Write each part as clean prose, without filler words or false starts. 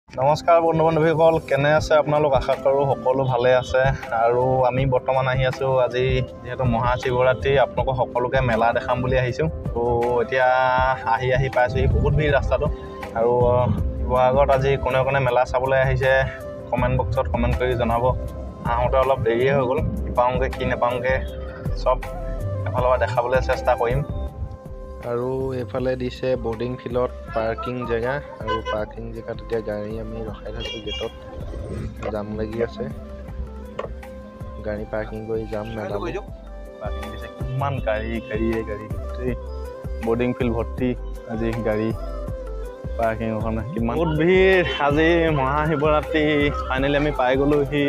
নমস্কাৰ বন্ধু বান্ধৱীসকল, কেনে আছে আপোনালোক? আশা কৰোঁ সকলো ভালে আছে। আৰু আমি বৰ্তমান আহি আছোঁ, আজি যিহেতু মহাশিৱৰাত্ৰি, আপোনালোকক সকলোকে মেলা দেখাম বুলি আহিছোঁ। তো এতিয়া আহি পাইছোঁহি, বহুত ভিৰ ৰাস্তাটো। আৰু শিৱসাগৰত আজি কোনে কোনে মেলা চাবলৈ আহিছে কমেণ্ট বক্সত কমেণ্ট কৰি জনাব। আহোঁতে অলপ দেৰিয়ে হৈ গ'ল, কি পাওঁগৈ কি নাপাওঁগৈ চব এফালৰ পৰা দেখাবলৈ চেষ্টা কৰিম। আৰু এইফালে দিছে বৰ্ডিং ফিল্ডত পাৰ্কিং জেগা, আৰু পাৰ্কিং জেগাত এতিয়া গাড়ী আমি ৰখাই থৈছোঁ। গেটত জাম লাগি আছে, গাড়ী পাৰ্কিং কৰি যাম মেলালৈ। পাৰ্কিং দিছে, কিমান গাড়ী গোটেই বৰ্ডিং ফিল্ড ভৰ্তি আজি গাড়ী পাৰ্কিং কাৰণে। কিমান বহুত ভিৰ আজি মহাশিৱৰাত্ৰি। ফাইনেলি আমি পাই গ'লোহি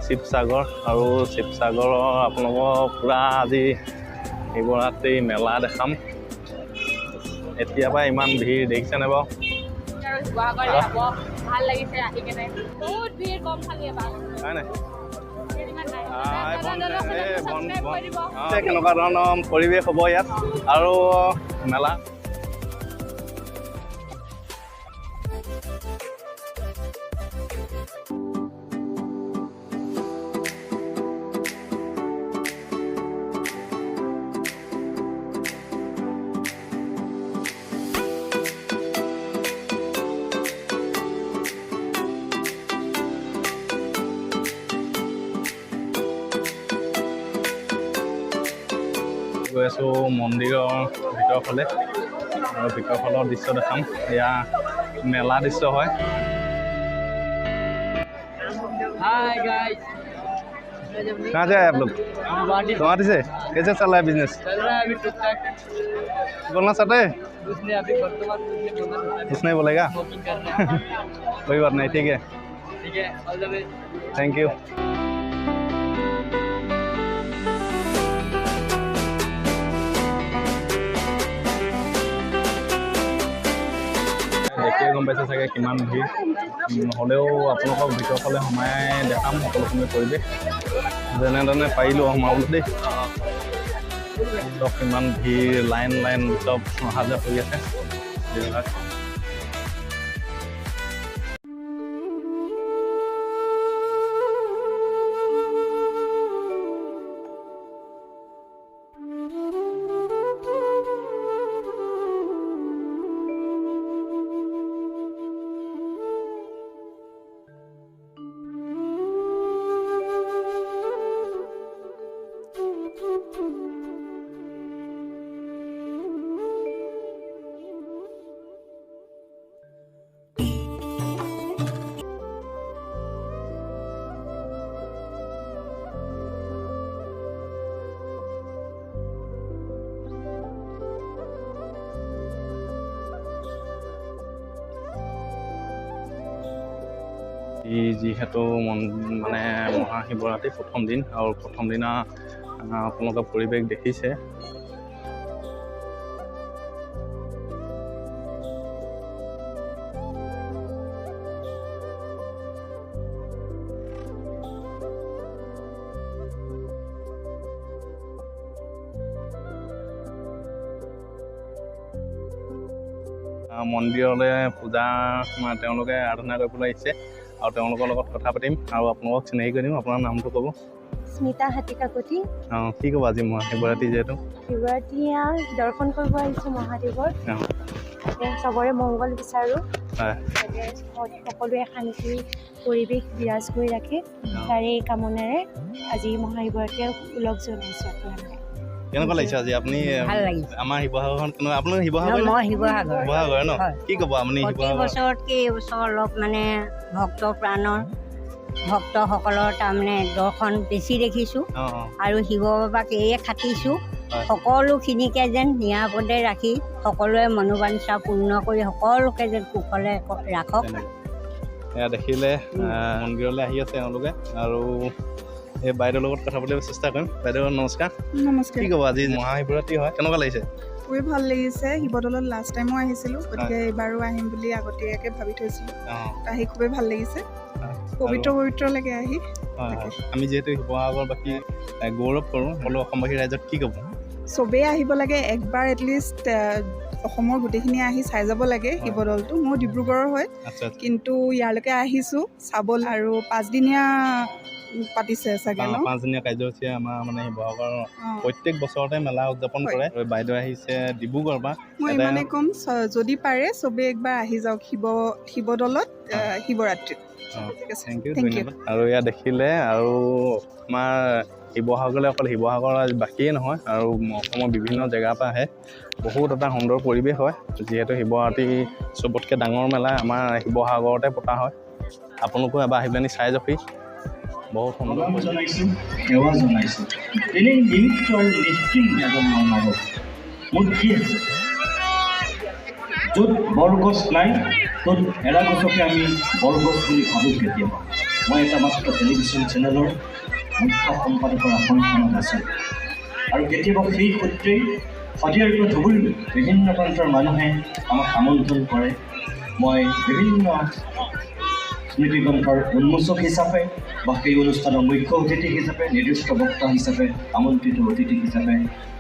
শিৱসাগৰ, আৰু শিৱসাগৰৰ আপোনালোকক পূৰা আজি শিৱৰাত্ৰি মেলা দেখাম। এতিয়া পৰা ইমান ভিৰ দেখিছেনে বাৰু? ভাল লাগিছে আহি কেনে, বহুত ভিৰ, কম খালি এবাৰ হয় নাই? কেনেকুৱা কেনেকুৱা ধৰণৰ পৰিৱেশ হ'ব ইয়াত আৰু মেলা? গৈ আছোঁ মন্দিৰৰ ভিতৰৰ ফালে, আৰু ভিতৰৰ ফালৰ দৃশ্য দেখাম। এয়া মেলা দৃশ্য হয়। हाय गाइस, कहाँ से आए आप लोग? गुवाहाटी से। कैसे चल रहा है बिजनेस? चल रहा है अभी टुक टाक। बोलना चाहते हैं? उसने अभी वर्तमान कुछ नहीं बोलेगा? स्मोकिंग करना कोई बात नहीं, ठीक है, ठीक है, all the best. Thank you. দেখিয়ে গম পাইছে চাগে কিমান ভিৰ। হ'লেও আপোনালোকক ভিতৰৰ ফালে সোমাই দেখাম সকলোখিনি পৰিৱেশ, যেনে তেনে পাৰিলোঁ সোমাবলৈ দেই। চব কিমান ভিৰ, লাইন চব অহা যোৱা কৰি আছে যিবিলাক। যিহেতু মানে মহাশিৱৰাত্ৰি প্ৰথম দিন, আৰু প্ৰথম দিনা আপোনালোকে পৰিৱেশ দেখিছে। মন্দিৰলৈ পূজা তেওঁলোকে আৰাধনা কৰিবলৈ আহিছে, আৰু তেওঁলোকৰ লগত কথা পাতিম আৰু আপোনালোকক চিনাকি কৰি দিম। আপোনাৰ নামটো ক'ব? স্মিতা হাতীকাকতি। অঁ, কি ক'ব আজি মহাশিৱৰাত্ৰি যিহেতু? শিৱৰাত্ৰি দৰ্শন কৰিব আহিছোঁ মহাদেৱৰ। চবৰে মংগল বিচাৰোঁ, সকলোৱে শান্তি পৰিৱেশ বিৰাজ কৰি ৰাখে, তাৰে কামনাৰে আজি মহাশিৱৰাত্ৰি উলগ জনাইছোঁ আপোনালোকে। কেনেকুৱা লাগিছে আজি আপুনি? ভাল লাগিছে। আমাৰ শিৱসাগৰখন কেনেকুৱা? আপোনাৰ শিৱসাগৰ? মই শিৱসাগৰ ন? কি ক'ব আপুনি? প্ৰতি বছৰতকৈ এইবছৰ অলপ মানে ভক্ত প্ৰাণৰ ভক্তসকলৰ তাৰমানে দৰ্শন বেছি দেখিছোঁ, আৰু শিৱ বাবাক এয়ে খাটিছোঁ সকলোখিনিকে যেন নিৰাপদে ৰাখি সকলোৱে মনোবাঞ্ছা পূৰ্ণ কৰি সকলোকে যেন কুশলে ৰাখক। এয়া দেখিলে মন্দিৰলৈ আহি আছে তেওঁলোকে, আৰু এই বাইদেউৰ লগত কথা পাতিব চেষ্টা কৰিম। বাইদেউ নমস্কাৰ। নমস্কাৰ। কি ক'ব আজি মহাশিৱৰাত্ৰি হয়, কেনেকুৱা লাগিছে? খুবেই ভাল লাগিছে। শিৱদৌলত লাষ্ট টাইমো আহিছিলোঁ, গতিকে এইবাৰো আহিম বুলি আগতীয়াকৈ ভাবি থৈছিলোঁ। আহি খুবেই ভাল লাগিছে, পবিত্ৰ লাগে আহি। আমি যিহেতু শিৱসাগৰবাসী গৌৰৱ কৰোঁ, সকলো অসমবাসী ৰাইজক কি ক'ব? চবেই আহিব লাগে একবাৰ এটলিষ্ট অসমৰ গোটেইখিনি আহি চাই যাব লাগে শিৱদৌলটো। মই ডিব্ৰুগড়ৰ হয়, কিন্তু ইয়ালৈকে আহিছোঁ চাবলৈ। আৰু 5 দিনীয়া পাতিছে চাগে ন? 5 দিনীয়া কাৰ্যসূচীয়ে আমাৰ মানে শিৱসাগৰ প্ৰত্যেক বছৰতে মেলা উদযাপন কৰে। বাইদেউ আহিছে ডিব্ৰুগড়ৰ পৰা। মই ইমানেই ক'ম, যদি পাৰে চবেই একবাৰ আহি যাওক শিৱদৌলত শিৱৰাত্ৰিত। থেংক ইউ, ধন্যবাদ। আৰু ইয়াত দেখিলে আৰু আমাৰ শিৱসাগৰলৈ অকল শিৱসাগৰ বাকীয়ে নহয় আৰু অসমৰ বিভিন্ন জেগাৰ পৰা আহে। বহুত এটা সুন্দৰ পৰিৱেশ হয়, যিহেতু শিৱৰাত্ৰি চবতকৈ ডাঙৰ মেলা আমাৰ শিৱসাগৰতে পতা হয়। আপোনালোকেও এবাৰ আহি পেলাই চাই যাবহি, বহুত সুন্দৰ জনাইছোঁ, সেৱা জনাইছোঁ। এনেই নিমিত্ত আৰু নিশ্চিন্ত এজন মানুহ মোৰ কি আছে? য'ত বৰগছ নাই ত'ত এৰা গছকে আমি বৰগছ বুলি ভাবোঁ কেতিয়াবা। মই এটা মাত্ৰ টেলিভিশ্যন চেনেলৰ মুখ্য সম্পাদকৰ আসনখনত আছোঁ আৰু কেতিয়াবা সেই সূত্ৰেই শদিয়াৰ পৰা ধুবুৰীলৈ বিভিন্ন প্ৰান্তৰ মানুহে আমাক আমন্ত্ৰণ কৰে। মই বিভিন্ন স্মৃতিগ্ৰন্থৰ উন্মোচক হিচাপে বা সেই অনুষ্ঠানৰ মুখ্য অতিথি হিচাপে, নিৰ্দিষ্ট বক্তা হিচাপে, আমন্ত্ৰিত অতিথি হিচাপে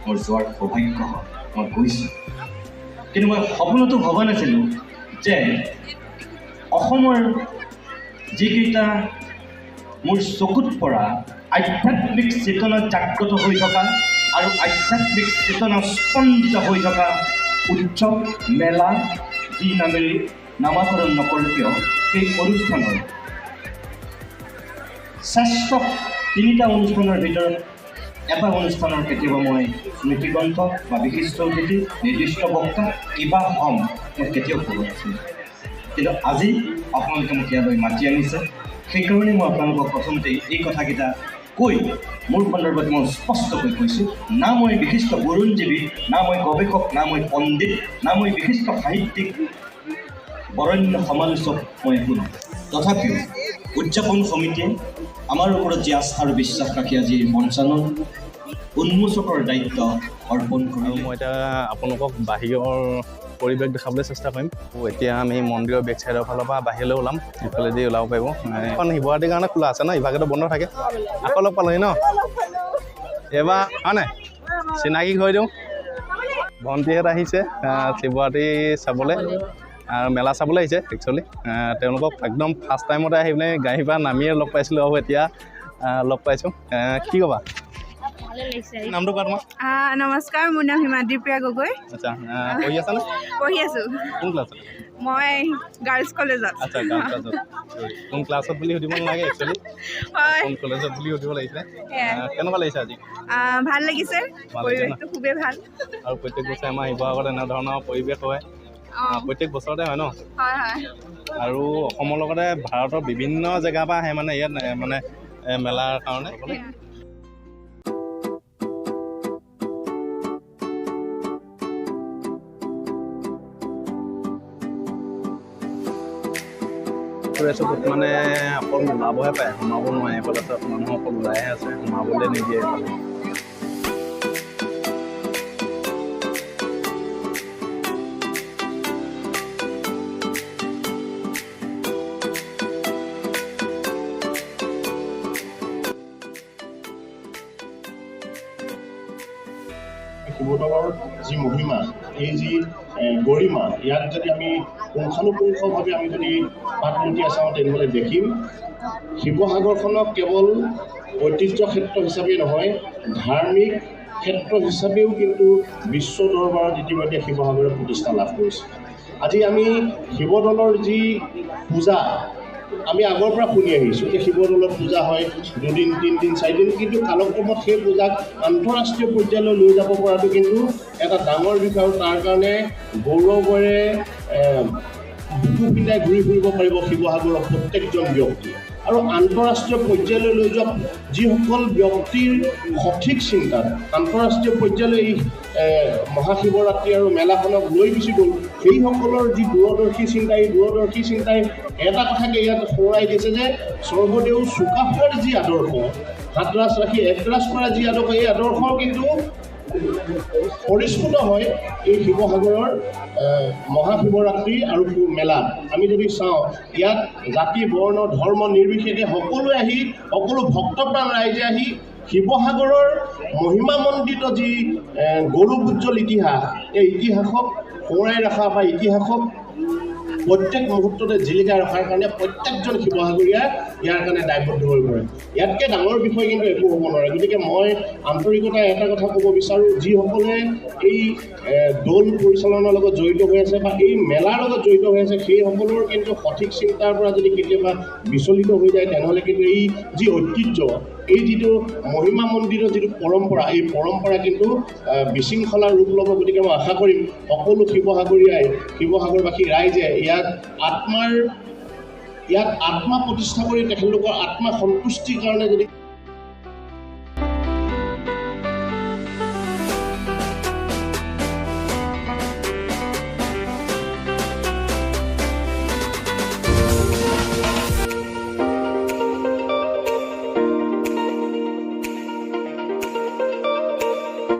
মোৰ যোৱাৰ সৌভাগ্য হয়। মই গৈছোঁ, কিন্তু মই সপোনতো ভবা নাছিলোঁ যে অসমৰ যিকেইটা মোৰ চকুত পৰা আধ্যাত্মিক চেতনা জাগ্ৰত হৈ থকা আৰু আধ্যাত্মিক চেতনা স্পন্দিত হৈ থকা উৎসৱ মেলা যি নামেৰে নামাকৰণ নকৰোঁ কিয়, সেই অনুষ্ঠানৰ শ্ৰেষ্ঠ 3টা অনুষ্ঠানৰ ভিতৰত এটা অনুষ্ঠানৰ কেতিয়াবা মই স্মৃতিগ্ৰন্থ বা বিশিষ্ট অতিথি, নিৰ্দিষ্ট বক্তা কিবা হ'ম মই কেতিয়াও ক'ব নাছিলোঁ। কিন্তু আজি আপোনালোকে মোক ইয়ালৈ মাতি আনিছে, সেইকাৰণে মই আপোনালোকক প্ৰথমতে এই কথাকেইটা কৈ মোৰ সন্দৰ্ভত মই স্পষ্টকৈ কৈছোঁ, না মই বিশিষ্ট বুৰঞ্জীৱী, না মই গৱেষক, না মই পণ্ডিত, না মই বিশিষ্ট সাহিত্যিক, বৰণ্য সমালোচক মই একো নহয়। তথাপিও উদযাপন সমিতিয়ে আমাৰ ওপৰত যি আস্থা আৰু বিশ্বাস ৰাখি আজি এই মঞ্চানত উন্মোচকৰ দায়িত্ব অৰ্পণ কৰিলোঁ। মই এতিয়া আপোনালোকক বাহিৰৰ পৰিৱেশ দেখাবলৈ চেষ্টা কৰিম। এতিয়া আমি মন্দিৰৰ বেক চাইডৰ ফালৰ পৰা বাহিৰলৈ ওলাম, ইফালেদি ওলাব পাৰিব। এখন শিৱৰাত্ৰিৰ কাৰণে খোলা আছে ন, ইভাগেতো বন্ধ থাকে। আকৌ লগ পালোহি ন এইবাৰ, হয় নাই? চিনাকি কৰি দিওঁ, ভণ্টিহঁত আহিছে শিৱৰাত্ৰি চাবলৈ আৰু মেলা চাবলৈ আহিছে। একচুৱেলি তেওঁলোকক একদম ফাৰ্ষ্ট টাইমতে আহি পেলাই গাড়ীৰ পৰা নামিয়ে লগ পাইছিলোঁ আৰু এতিয়া লগ পাইছোঁ। কি ক'বা? নামটো কোৱা তোমাৰ? নমস্কাৰ, মোৰ নাম হিমাদ্ৰীপ্ৰিয়া গগৈ। আচ্ছা, পঢ়ি আছানে? পঢ়ি আছোঁ। কোন ক্লাছত? মই গাৰ্লছ কলেজত। আচ্ছা, গাৰ্লছ ক্লাছত। কোন ক্লাছত বুলি সুধিব নালাগে, একচুৱেলি হয়, কোন কলেজত বুলি সুধিব লাগিছিলে। কেনেকুৱা লাগিছে আজি? ভাল লাগিছে, পৰিৱেশটো খুবেই ভাল। আৰু প্ৰত্যেক বছৰে আমাৰ শিৱসাগৰত এনেধৰণৰ পৰিৱেশ হয়, প্ৰত্যেক বছৰতে হয় ন? হয় হয়। আৰু অসমৰ লগতে ভাৰতৰ বিভিন্ন জেগাৰ পৰা আহে মানে ইয়াত মানে মেলাৰ কাৰণে। মানে অকল ওলাবহে পায়, সোমাব নোৱাৰে। এইফালে মানুহ অকল ওলাইহে আছে, সোমাবলৈ নিদিয়ে এইফালে। শিৱদৌলৰ যি মহিমা, এই যি গৰিমা, ইয়াক যদি আমি পুংখানুপুংখভাৱে আমি যদি পাতমন্ত্ৰী চাওঁ তেনেহ'লে দেখিম শিৱসাগৰখনক কেৱল ঐতিহ্য ক্ষেত্ৰ হিচাপেই নহয়, ধাৰ্মিক ক্ষেত্ৰ হিচাপেও কিন্তু বিশ্ব দৰবাৰত ইতিমধ্যে শিৱসাগৰে প্ৰতিষ্ঠা লাভ কৰিছে। আজি আমি শিৱদৌলৰ যি পূজা, আমি আগৰ পৰা শুনি আহিছোঁ যে শিৱদৌলত পূজা হয় 2 দিন, 3 দিন, 4 দিন, কিন্তু কালক্ৰমত সেই পূজাক আন্তঃৰাষ্ট্ৰীয় পৰ্যায়লৈ লৈ যাব পৰাটো কিন্তু এটা ডাঙৰ বিষয়। আৰু তাৰ কাৰণে গৌৰৱেৰে বুকু পিন্ধাই ঘূৰি ফুৰিব পাৰিব শিৱসাগৰৰ প্ৰত্যেকজন ব্যক্তি। আৰু আন্তঃৰাষ্ট্ৰীয় পৰ্যায়লৈ লৈ যোৱা যিসকল ব্যক্তিৰ সঠিক চিন্তাত আন্তঃৰাষ্ট্ৰীয় পৰ্যায়লৈ এই মহাশিৱৰাত্ৰি আৰু মেলাখনক লৈ গুচি গ'ল, সেইসকলৰ যি দূৰদৰ্শী চিন্তা, এই দূৰদৰ্শী চিন্তাই এটা কথাকে ইয়াত সোঁৱৰাই দিছে যে স্বৰ্গদেউ চুকাফাৰ যি আদৰ্শ, হাতৰাজ ৰাখি একৰাজ কৰা যি আদৰ্শ, এই আদৰ্শ কিন্তু পৰিস্ফুট হয় এই শিৱসাগৰৰ মহাশিৱৰাত্ৰি আৰু মেলাত। আমি যদি চাওঁ ইয়াত জাতি, বৰ্ণ, ধৰ্ম নিৰ্বিশেষে সকলোৱে আহি, সকলো ভক্তপ্ৰাণ ৰাইজে আহি শিৱসাগৰৰ মহিমামণ্ডিত যি গৌৰৱোজ্জ্বল ইতিহাস, এই ইতিহাসক সোঁৱৰাই ৰখা বা ইতিহাসক প্ৰত্যেক মুহূৰ্ততে জিলিকাই ৰখাৰ কাৰণে প্ৰত্যেকজন শিৱসাগৰীয়া ইয়াৰ কাৰণে দায়বদ্ধ হৈ পৰে। ইয়াতকৈ ডাঙৰ বিষয় কিন্তু একো হ'ব নোৱাৰে। গতিকে মই আন্তৰিকতাৰে এটা কথা ক'ব বিচাৰোঁ, যিসকলে এই দৌল পৰিচালনাৰ লগত জড়িত হৈ আছে বা এই মেলাৰ লগত জড়িত হৈ আছে, সেইসকলৰ কিন্তু সঠিক চিন্তাৰ পৰা যদি কেতিয়াবা বিচলিত হৈ যায়, তেনেহ'লে কিন্তু এই যি ঐতিহ্য, এই যিটো মহিমা মন্দিৰৰ যিটো পৰম্পৰা, এই পৰম্পৰা কিন্তু বিশৃংখলাৰ ৰূপ ল'ব। গতিকে মই আশা কৰিম সকলো শিৱসাগৰীয়াই, শিৱসাগৰবাসী ৰাইজে ইয়াত আত্মা প্ৰতিষ্ঠা কৰি তেখেতলোকৰ আত্মা সন্তুষ্টিৰ কাৰণে যদি